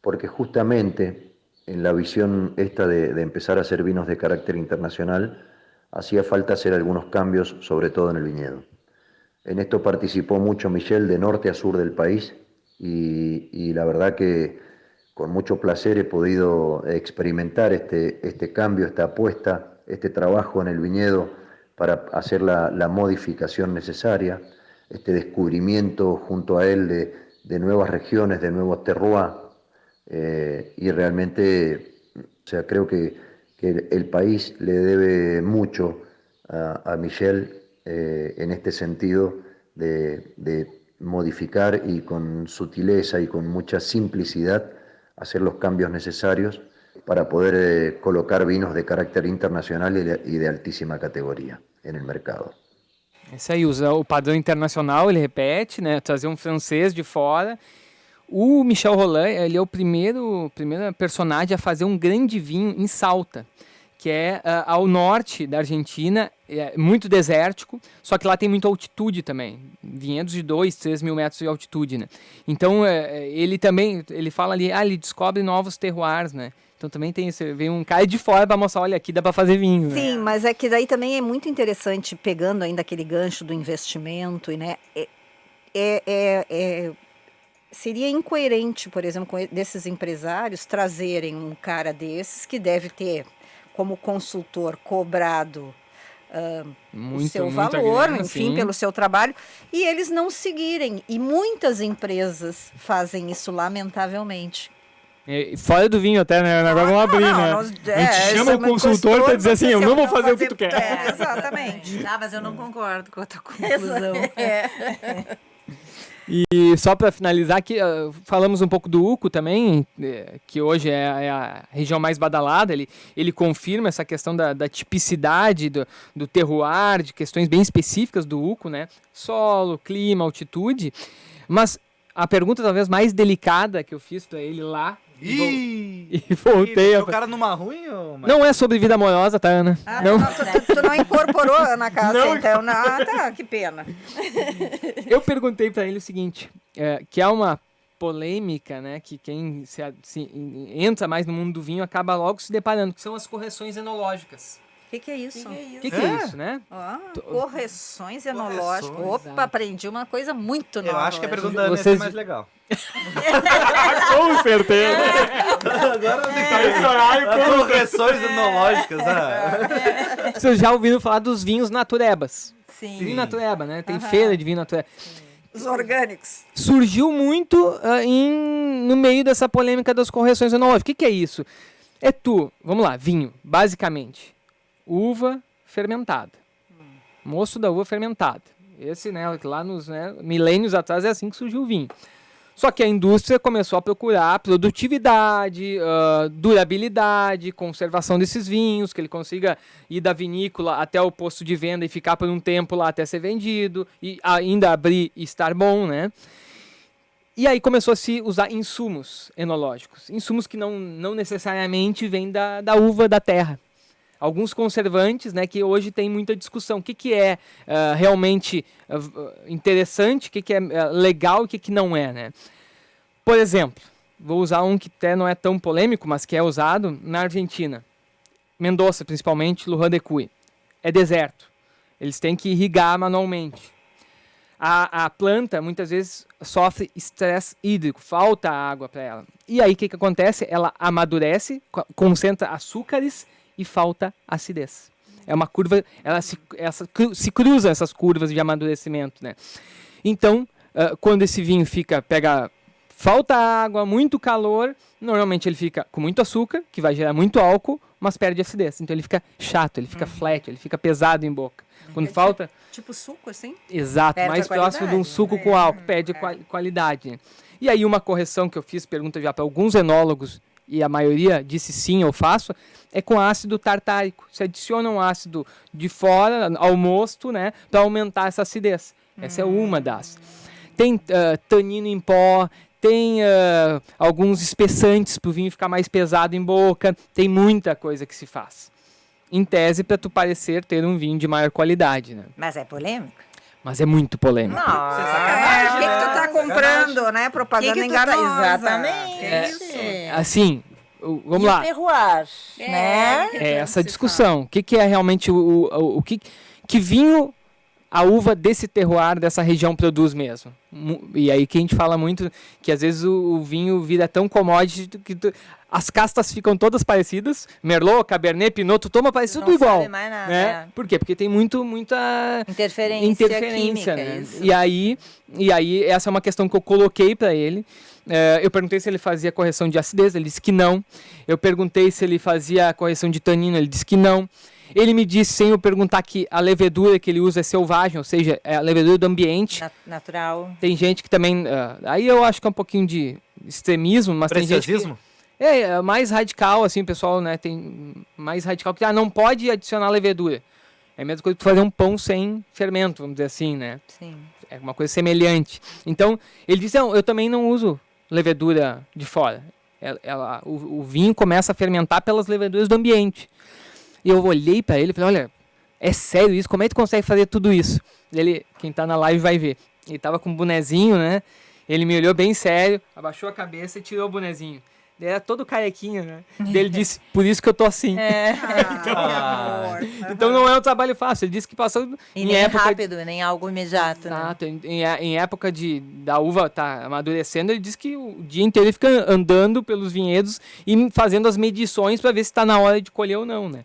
porque justamente en la visión esta de empezar a hacer vinos de carácter internacional, hacía falta hacer algunos cambios, sobre todo en el viñedo. En esto participó mucho Michel de norte a sur del país y la verdad que con mucho placer he podido experimentar este cambio, esta apuesta, este trabajo en el viñedo para hacer la modificación necesaria, este descubrimiento junto a él de nuevas regiones, de nuevos terroirs, y realmente, o sea, creo que el país le debe mucho a Michel en este sentido de modificar y con sutileza y con mucha simplicidad hacer los cambios necesarios para poder colocar vinos de carácter internacional y de altíssima categoria no mercado. Isso aí, usa o padrão internacional, ele repete, né? Trazer um francês de fora. O Michel Rolland, ele é o primeiro personagem a fazer um grande vinho em Salta, que é ao norte da Argentina, é muito desértico, só que lá tem muita altitude também, vinhedos de 2, 3 mil metros de altitude, né? Então, ele fala ali, ele descobre novos terroirs, né? Então também tem isso, vem um cara de fora para mostrar, olha, aqui dá para fazer vinho. Sim, né? Mas é que daí também é muito interessante, pegando ainda aquele gancho do investimento, né? Seria incoerente, por exemplo, desses empresários trazerem um cara desses que deve ter como consultor cobrado o seu valor, grana, enfim, sim, pelo seu trabalho, e eles não seguirem. E muitas empresas fazem isso, lamentavelmente. Fora do vinho até, né? Agora vamos abrir, né? A gente chama o consultor para dizer assim, eu não vou fazer o que tu quer. Exatamente. Mas eu não concordo com a tua conclusão. E só para finalizar aqui, falamos um pouco do Uco também, que hoje é a região mais badalada. Ele confirma essa questão da tipicidade do terroir, de questões bem específicas do Uco, né? Solo, clima, altitude. Mas a pergunta talvez mais delicada que eu fiz para ele lá, e voltei o cara numa ruim? Não é sobre vida amorosa, tá, Ana? Não. Tu não incorporou na casa, não. Então. Tá, que pena. Eu perguntei para ele o seguinte, que há uma polêmica, né, que quem se entra mais no mundo do vinho acaba logo se deparando, que são as correções enológicas. O que é isso? O que é isso, né? Correções enológicas. Opa, aprendi uma coisa muito nova. Eu acho que a pergunta da Ana é mais legal. Com certeza. Agora tem que fazer correções enológicas. Vocês já ouviram falar dos vinhos naturebas? Sim. Vinho natureba, né? Tem feira de vinho natureba. Os orgânicos. Surgiu muito no meio dessa polêmica das correções enológicas. O que é isso? Vamos lá, vinho, basicamente. Uva fermentada. Mosto da uva fermentada. Esse, né, lá nos milênios atrás é assim que surgiu o vinho. Só que a indústria começou a procurar produtividade, durabilidade, conservação desses vinhos, que ele consiga ir da vinícola até o posto de venda e ficar por um tempo lá até ser vendido, e ainda abrir e estar bom, né? E aí começou a se usar insumos enológicos. Insumos que não necessariamente vêm da uva da terra. Alguns conservantes, né, que hoje tem muita discussão. O que é realmente interessante, o que é legal e o que não é, né? Por exemplo, vou usar um que até não é tão polêmico, mas que é usado na Argentina. Mendoza, principalmente, Luján de Cuy. É deserto. Eles têm que irrigar manualmente. A planta, muitas vezes, sofre estresse hídrico, falta água para ela. E aí, o que acontece? Ela amadurece, concentra açúcares e falta acidez. É uma curva, se cruzam essas curvas de amadurecimento, né? Então, quando esse vinho falta água, muito calor, normalmente ele fica com muito açúcar, que vai gerar muito álcool, mas perde acidez. Então ele fica chato, ele fica flat, ele fica pesado em boca. Quando falta... Tipo suco, assim? Exato, Perde mais a próximo de um qualidade. suco com álcool, perde qualidade. E aí uma correção que eu fiz, pergunta já para alguns enólogos, e a maioria disse sim, eu faço, é com ácido tartárico. Se adiciona um ácido de fora ao mosto, né, para aumentar essa acidez. Essa é uma das. Tem tanino em pó, tem alguns espessantes para o vinho ficar mais pesado em boca, tem muita coisa que se faz. Em tese, para tu parecer ter um vinho de maior qualidade, né? Mas é polêmico? Mas é muito polêmico. Não, O que tu tá comprando, né? Propaganda Que tu enganosa. exatamente. Assim, vamos lá. Terroir, né? É essa discussão. O que é realmente que vinho a uva desse terroir, dessa região produz mesmo? E aí que a gente fala muito que às vezes o vinho vira tão commodity que as castas ficam todas parecidas. Merlot, Cabernet, Pinot, tu toma, parece tudo igual. Sabe mais nada, Né? Por quê? Porque tem muita interferência química, né? isso. E aí essa é uma questão que eu coloquei para ele. Eu perguntei se ele fazia correção de acidez, ele disse que não. Eu perguntei se ele fazia correção de tanino, ele disse que não. Ele me disse, sem eu perguntar, que a levedura que ele usa é selvagem, ou seja, é a levedura do ambiente. Natural. Tem gente que também... aí eu acho que é um pouquinho de extremismo, mas tem gente que... É mais radical, assim, pessoal, né? Tem mais radical que não pode adicionar levedura. É a mesma coisa que tu fazer um pão sem fermento, vamos dizer assim, né? Sim. É uma coisa semelhante. Então, ele disse, não, eu também não uso levedura de fora. O vinho começa a fermentar pelas leveduras do ambiente. E eu olhei para ele e falei, olha, é sério isso? Como é que tu consegue fazer tudo isso? Ele, quem tá na live vai ver. Ele tava com um bonezinho, né? Ele me olhou bem sério, abaixou a cabeça e tirou o bonezinho. Ele era todo carequinho, né? Ele disse, por isso que eu tô assim. Então não é um trabalho fácil. Ele disse que passou E nem rápido, nem algo imediato. Exato. Né? Em época da uva tá amadurecendo, ele disse que o dia inteiro ele fica andando pelos vinhedos e fazendo as medições para ver se está na hora de colher ou não, né?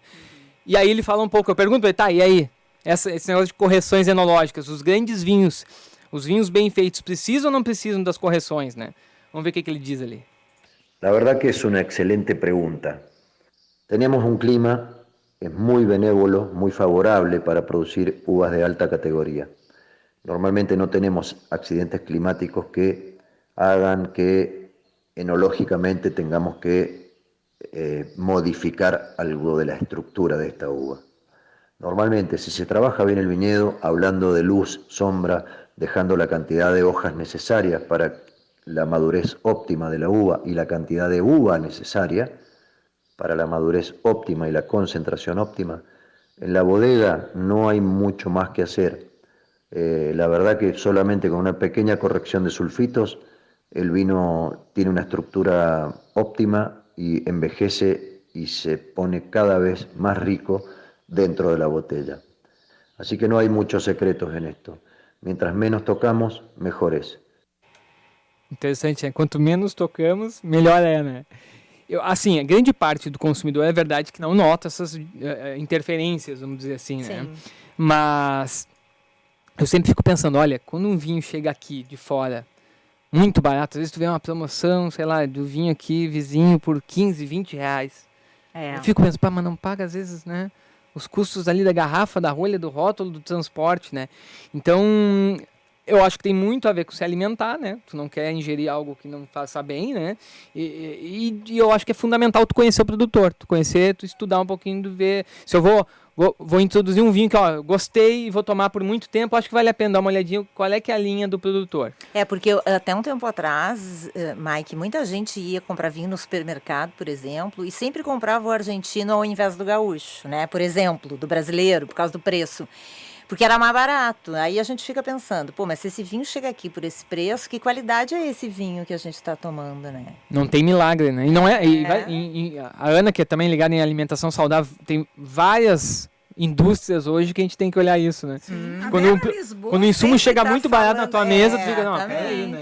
E aí ele fala um pouco, eu pergunto para ele, tá, e aí? Esse negócio de correções enológicas, os grandes vinhos, os vinhos bem feitos, precisam ou não precisam das correções, né? Vamos ver o que ele diz ali. La verdad que es una excelente pregunta. Tenemos un clima que es muy benévolo, muy favorable para producir uvas de alta categoría. Normalmente no tenemos accidentes climáticos que hagan que enológicamente tengamos que modificar algo de la estructura de esta uva. Normalmente, si se trabaja bien el viñedo, hablando de luz, sombra, dejando la cantidad de hojas necesarias para la madurez óptima de la uva y la cantidad de uva necesaria para la madurez óptima y la concentración óptima, en la bodega no hay mucho más que hacer. La verdad que solamente con una pequeña corrección de sulfitos, el vino tiene una estructura óptima y envejece y se pone cada vez más rico dentro de la botella. Así que no hay muchos secretos en esto. Mientras menos tocamos, mejor es. Interessante, né? Quanto menos tocamos, melhor é, né? Assim, a grande parte do consumidor é verdade que não nota essas interferências, vamos dizer assim, né? Sim. Mas eu sempre fico pensando, olha, quando um vinho chega aqui de fora, muito barato, às vezes tu vê uma promoção, sei lá, do vinho aqui, vizinho, por 15, 20 reais. Eu fico pensando, pá, mas não paga às vezes, né? Os custos ali da garrafa, da rolha, do rótulo, do transporte, né? Então, eu acho que tem muito a ver com se alimentar, né? Tu não quer ingerir algo que não faça bem, né? E eu acho que é fundamental tu conhecer o produtor, tu estudar um pouquinho, ver. Se eu vou introduzir um vinho que, ó, gostei e vou tomar por muito tempo, acho que vale a pena dar uma olhadinha qual é que é a linha do produtor. Porque até um tempo atrás, Mike, muita gente ia comprar vinho no supermercado, por exemplo, e sempre comprava o argentino ao invés do gaúcho, né? Por exemplo, do brasileiro, por causa do preço. Porque era mais barato. Aí a gente fica pensando, pô, mas se esse vinho chega aqui por esse preço, que qualidade é esse vinho que a gente está tomando, né? Não tem milagre, né? E não é. A Ana, que é também ligada em alimentação saudável, tem várias indústrias hoje que a gente tem que olhar isso, né? Quando o insumo chega muito barato na tua mesa, tu fica, não, peraí, né?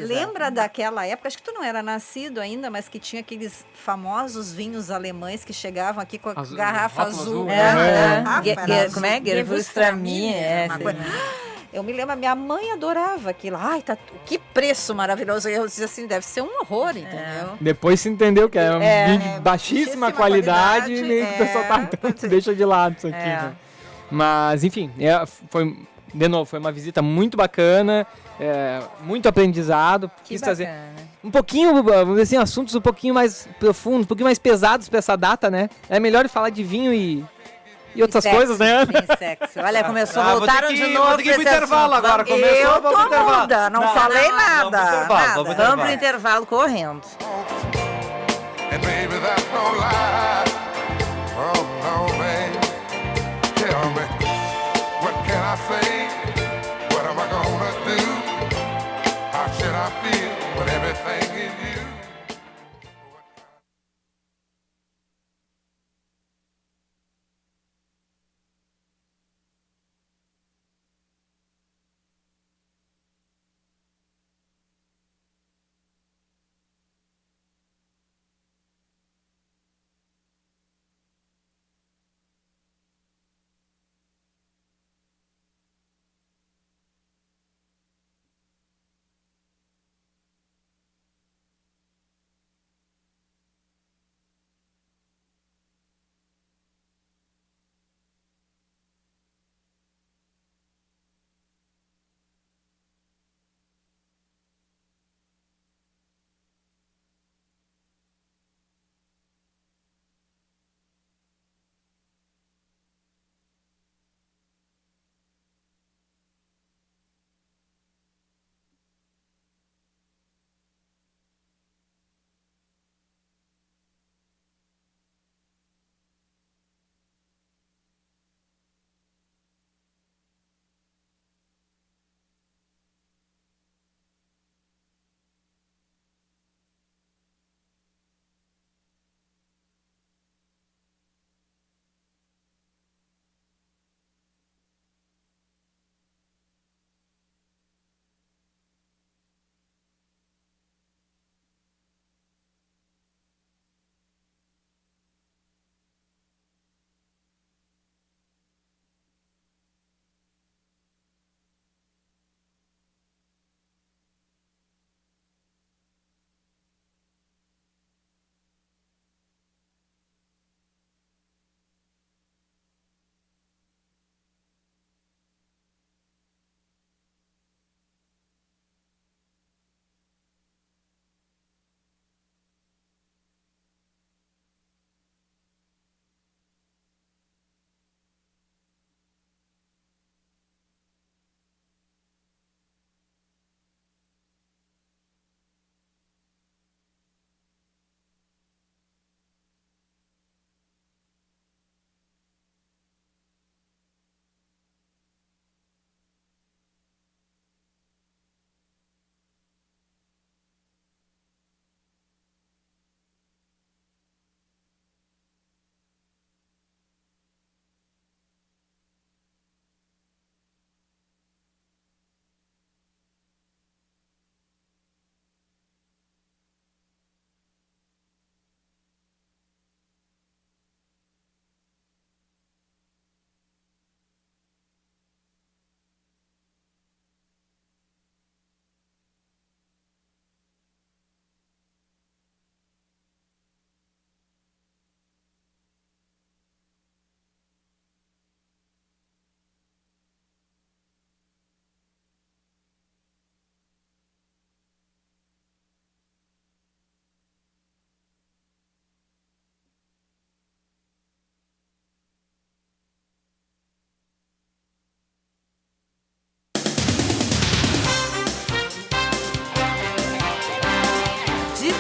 Lembra daquela época, acho que tu não era nascido ainda, mas que tinha aqueles famosos vinhos alemães que chegavam aqui com a garrafa azul. Como é? Gewürztraminer. Eu me lembro, minha mãe adorava aquilo. Ai, que preço maravilhoso. Eu dizia assim, deve ser um horror, entendeu? Depois se entendeu que é um vídeo de baixíssima qualidade e meio que o pessoal deixa de lado isso aqui. Né? Mas, enfim, foi uma visita muito bacana, muito aprendizado. Quis trazer um pouquinho, vamos dizer assim, assuntos um pouquinho mais profundos, um pouquinho mais pesados para essa data, né? É melhor falar de vinho e outras coisas, né? Sexo. Olha, voltaram de novo. Vou ter que ir pro intervalo agora. Eu tô muda, não falei nada. Vamos pro intervalo correndo. And baby, that's no lie. Oh, no, baby. Tell me, what can I say? What am I gonna do? How should I feel when everything is you?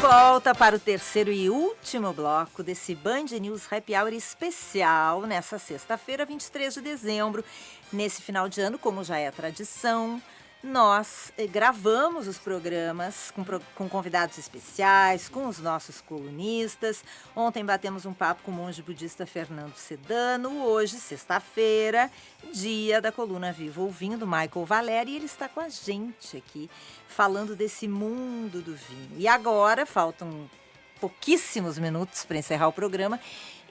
Volta para o terceiro e último bloco desse Band News Happy Hour especial nessa sexta-feira, 23 de dezembro. Nesse final de ano, como já é tradição, nós gravamos os programas com convidados especiais, com os nossos colunistas. Ontem batemos um papo com o monge budista Fernando Sedano. Hoje, sexta-feira, dia da coluna Viva Ouvindo, Michael Valério, e ele está com a gente aqui, falando desse mundo do vinho. E agora, faltam pouquíssimos minutos para encerrar o programa.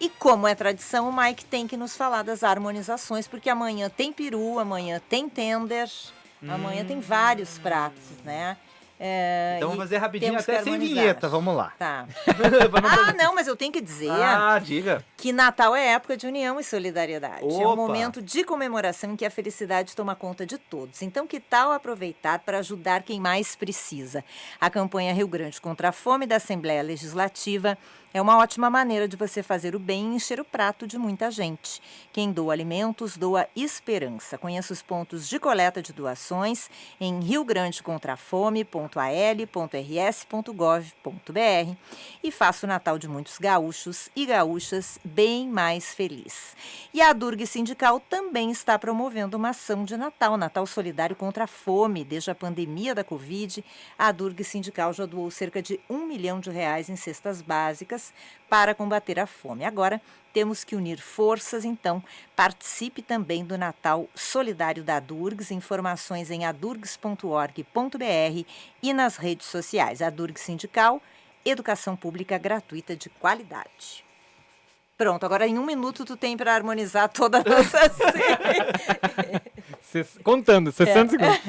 E como é tradição, o Mike tem que nos falar das harmonizações, porque amanhã tem peru, amanhã tem tender, amanhã tem vários pratos, né? Então vamos fazer rapidinho, temos até que sem harmonizar. vinheta, vamos lá. Tá. Não, mas eu tenho que dizer Diga. que Natal é época de união e solidariedade. É Opa. um momento de comemoração em que a felicidade toma conta de todos. Então, que tal aproveitar para ajudar quem mais precisa? A campanha Rio Grande contra a Fome da Assembleia Legislativa é uma ótima maneira de você fazer o bem e encher o prato de muita gente. Quem doa alimentos, doa esperança. Conheça os pontos de coleta de doações em riograndecontrafome.al.rs.gov.br e faça o Natal de muitos gaúchos e gaúchas bem mais feliz. E a Durg Sindical também está promovendo uma ação de Natal, Natal Solidário contra a Fome. Desde a pandemia da Covid, a Durg Sindical já doou cerca de R$1 milhão em cestas básicas para combater a fome. Agora, temos que unir forças, então participe também do Natal Solidário da Durgs. Informações em adurgs.org.br e nas redes sociais. A Durg Sindical, educação pública gratuita de qualidade. Pronto, agora em 1 minuto tu tem para harmonizar toda a nossa Contando, 60 segundos.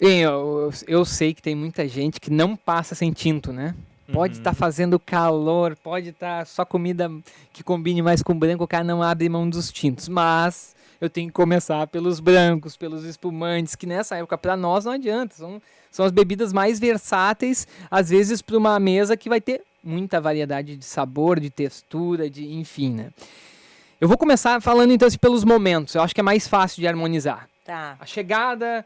Bem, eu sei que tem muita gente que não passa sem tinto, né? Pode estar fazendo calor, pode estar só comida que combine mais com branco, o cara não abre mão dos tintos. Mas eu tenho que começar pelos brancos, pelos espumantes, que nessa época para nós não adianta. São as bebidas mais versáteis, às vezes para uma mesa que vai ter muita variedade de sabor, de textura, enfim, né? Eu vou começar falando então pelos momentos. Eu acho que é mais fácil de harmonizar. Tá. A chegada,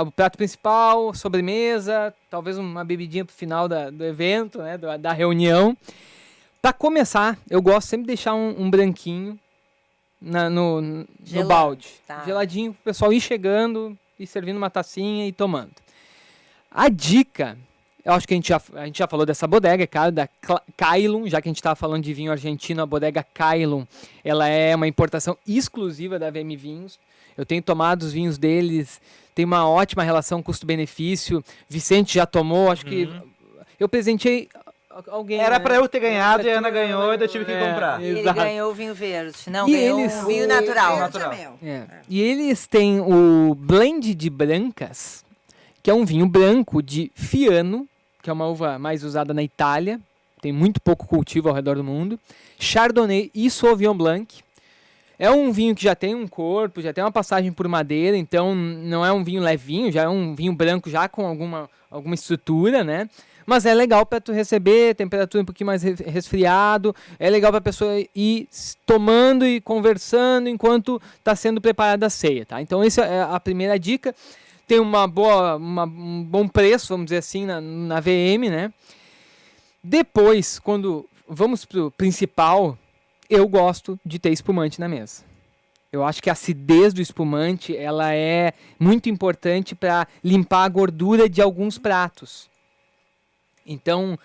o prato principal, sobremesa, talvez uma bebidinha pro final do evento, né, da reunião. Para começar, eu gosto sempre de deixar um branquinho no balde. Tá. Geladinho, pro pessoal ir chegando e servindo uma tacinha e tomando. A dica, eu acho que a gente já falou dessa bodega, é claro, da Kailun, já que a gente estava falando de vinho argentino, a bodega Kailun, ela é uma importação exclusiva da VM Vinhos. Eu tenho tomado os vinhos deles, tem uma ótima relação custo-benefício. Vicente já tomou, acho que eu presenteei alguém. Era né? para eu ter ganhado e a Ana ganhou e eu tive que comprar. Ele Exato. ganhou o vinho verde. Não, E ganhou eles- um vinho natural. E eles têm o blend de brancas, que é um vinho branco de Fiano, que é uma uva mais usada na Itália, tem muito pouco cultivo ao redor do mundo, Chardonnay e Sauvignon Blanc. É um vinho que já tem um corpo, já tem uma passagem por madeira, então não é um vinho levinho, já é um vinho branco já com alguma estrutura, né? Mas é legal para tu receber, temperatura um pouquinho mais resfriado, é legal para a pessoa ir tomando e conversando enquanto está sendo preparada a ceia, tá? Então essa é a primeira dica. Tem um bom preço, vamos dizer assim, na VM, né? Depois, quando vamos pro principal, eu gosto de ter espumante na mesa. Eu acho que a acidez do espumante ela é muito importante para limpar a gordura de alguns pratos. Então,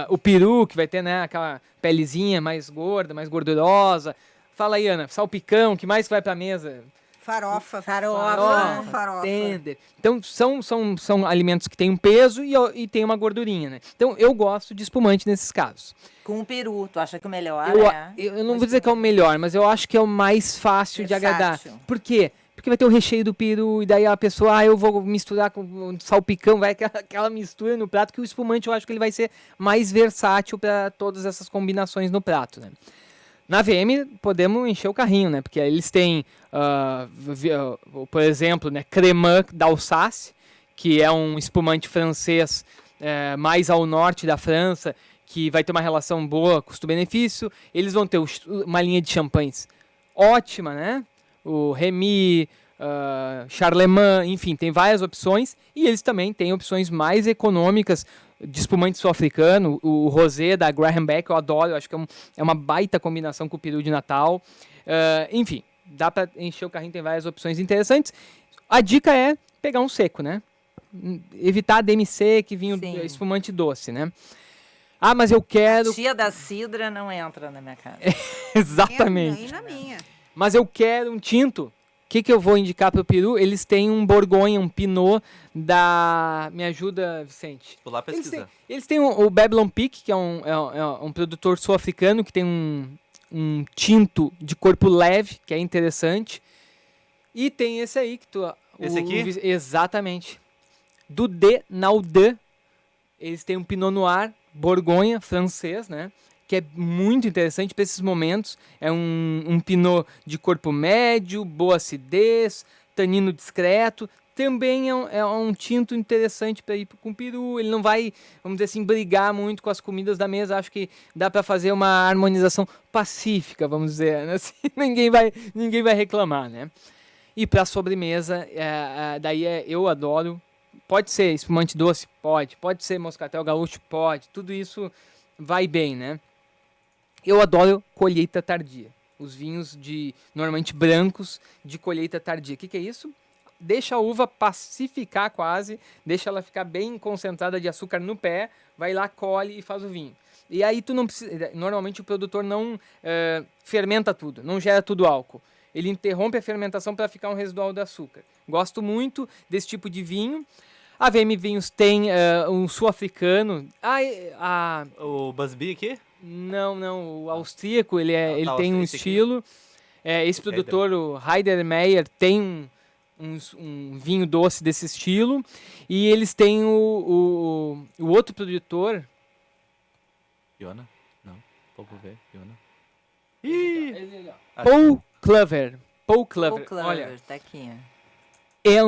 o peru, que vai ter, né, aquela pelezinha mais gorda, mais gordurosa. Fala aí, Ana, salpicão, que mais vai para a mesa? Farofa. Tender. Então, são alimentos que têm um peso e tem uma gordurinha, né? Então, eu gosto de espumante nesses casos. Com o peru, tu acha que o melhor Eu não vou dizer que é o melhor, mas eu acho que é o mais fácil de agradar. Por quê? Porque vai ter o recheio do peru e daí a pessoa, eu vou misturar com salpicão, vai aquela mistura no prato, que o espumante eu acho que ele vai ser mais versátil para todas essas combinações no prato, né? Na VM podemos encher o carrinho, né? Porque eles têm, por exemplo, né, Cremant d'Alsace, que é um espumante francês mais ao norte da França, que vai ter uma relação boa custo-benefício. Eles vão ter uma linha de champanhes ótima, né? O Remy, Charlemagne, enfim, tem várias opções. E eles também têm opções mais econômicas de espumante sul-africano. O rosé da Graham Beck eu adoro, eu acho que é uma baita combinação com o peru de Natal. Enfim, dá para encher o carrinho, tem várias opções interessantes. A dica é pegar um seco, né? Evitar DMC, que vinho espumante doce, né? Ah, mas eu quero... Tia da cidra não entra na minha casa. Exatamente. Nem na minha. Mas eu quero um tinto. que eu vou indicar pro Peru? Eles têm um Borgonha, um Pinot da... Me ajuda, Vicente. Vou lá pesquisar. Eles têm o Babylon Peak, que é um produtor sul-africano, que tem um tinto de corpo leve, que é interessante. E tem esse aí que tu... Esse aqui? Exatamente. Do De Naudin. Eles têm um Pinot Noir Borgonha, francês, né? Que é muito interessante para esses momentos. É um Pinot de corpo médio, boa acidez, tanino discreto. Também é um tinto interessante para ir com o Peru. Ele não vai, vamos dizer assim, brigar muito com as comidas da mesa. Acho que dá para fazer uma harmonização pacífica, vamos dizer. Né? Assim, ninguém vai reclamar, né? E para sobremesa, eu adoro. Pode ser espumante doce? Pode ser moscatel gaúcho? Pode. Tudo isso vai bem, né? Eu adoro colheita tardia. Os vinhos normalmente brancos de colheita tardia. O que é isso? Deixa a uva pacificar quase, deixa ela ficar bem concentrada de açúcar no pé, vai lá, colhe e faz o vinho. E aí tu não precisa... Normalmente o produtor não fermenta tudo, não gera tudo álcool. Ele interrompe a fermentação para ficar um residual de açúcar. Gosto muito desse tipo de vinho. A VM Vinhos tem um sul-africano. O Busby aqui? Não. O austríaco, ele tem um estilo. Esse produtor, o Heidermeyer, tem um vinho doce desse estilo. E eles têm o outro produtor... Iona? Não. Pouco ver. Iona. Paul Clover. Olha, tá aqui. É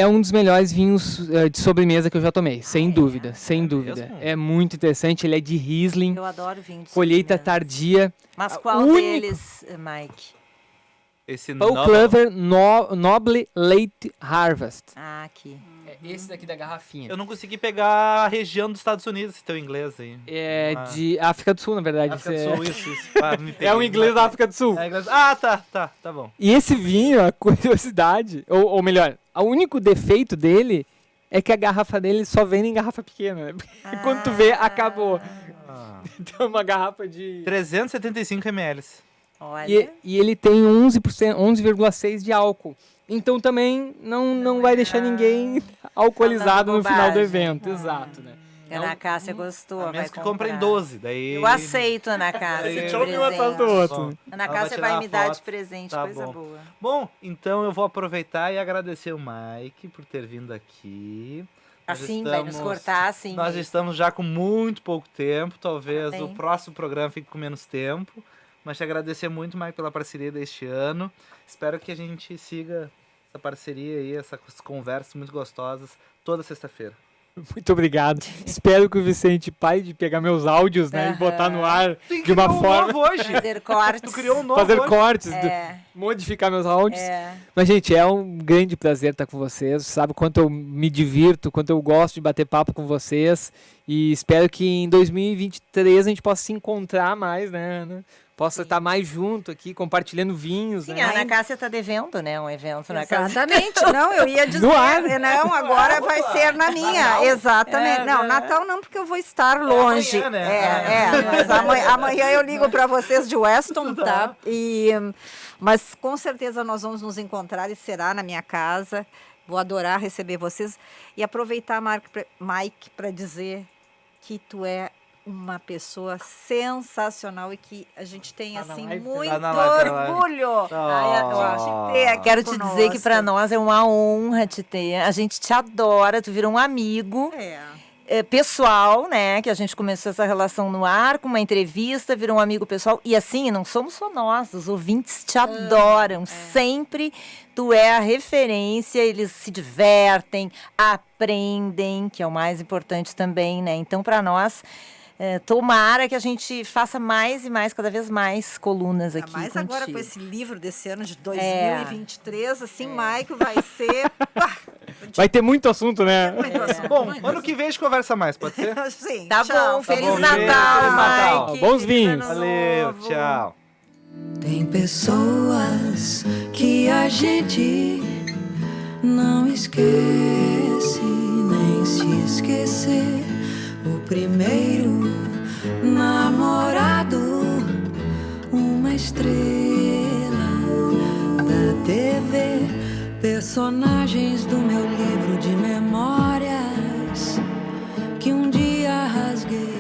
um dos melhores vinhos de sobremesa que eu já tomei, sem dúvida. Mesmo? É muito interessante, ele é de Riesling. Eu adoro vinho de colheita sobremesa. tardia. Mas qual deles, Mike? Esse Paul Clover Noble Late Harvest. Aqui. Esse daqui da garrafinha. Eu não consegui pegar a região dos Estados Unidos, esse teu inglês aí. De África do Sul, na verdade. África do Sul, isso. É um inglês da África do Sul. Tá bom. E esse vinho, a curiosidade, ou melhor, o único defeito dele é que a garrafa dele só vem em garrafa pequena. Né? Quando tu vê, acabou. Então uma garrafa de... 375 ml. Olha. E ele tem 11,6 de álcool. Então também não vai deixar ninguém alcoolizado no final do evento. Exato, né? A Ana Cássia gostou. A menos que compra em 12. Daí... Eu aceito, Ana Cássia. Deixa eu um atrás do outro. Ana Cássia vai me dar de presente, coisa boa. Bom, então eu vou aproveitar e agradecer o Mike por ter vindo aqui. Assim, vai nos cortar, assim. Nós estamos já com muito pouco tempo. Talvez o próximo programa fique com menos tempo. Mas te agradecer muito, Mike, pela parceria deste ano. Espero que a gente siga essa parceria aí, essas conversas muito gostosas, toda sexta-feira. Muito obrigado. Espero que o Vicente pare de pegar meus áudios, né, e botar no ar de uma forma... Novo hoje. Fazer cortes. Tu criou um novo Fazer hoje. cortes, modificar meus áudios. Mas, gente, é um grande prazer estar com vocês. Sabe quanto eu me divirto, quanto eu gosto de bater papo com vocês. E espero que em 2023 a gente possa se encontrar mais, né, Ana? Possa estar mais junto aqui, compartilhando vinhos. Sim, né? a Ana Cássia está devendo, né? Um evento na casa. Exatamente. Não, eu ia dizer. Não, agora vai ser na minha. Natal. Exatamente. Não, Natal não, porque eu vou estar longe. Amanhã, né? Mas amanhã eu ligo para vocês de Weston, tá? Mas com certeza nós vamos nos encontrar e será na minha casa. Vou adorar receber vocês. E aproveitar, Mike, para dizer que tu é uma pessoa sensacional e que a gente tem, assim, muito orgulho de ter aqui. Quero te dizer que para nós é uma honra te ter. A gente te adora, tu virou um amigo pessoal, né? Que a gente começou essa relação no ar, com uma entrevista, virou um amigo pessoal. E assim, não somos só nós, os ouvintes te adoram. Sempre tu é a referência, eles se divertem, aprendem, que é o mais importante também, né? Então, para nós... tomara que a gente faça mais e mais, cada vez mais colunas aqui mais contigo. Agora com esse livro desse ano de 2023, assim, Mike, vai ser... Vai ter muito assunto, né? Bom, ano que vem a gente conversa mais, pode ser? Sim, tá tchau. bom, Feliz Natal, Mike. Bons vinhos. Valeu, tchau. Tem pessoas que a gente não esquece, nem se esquecer. O primeiro namorado, uma estrela da TV. personagens do meu livro de memórias que um dia rasguei.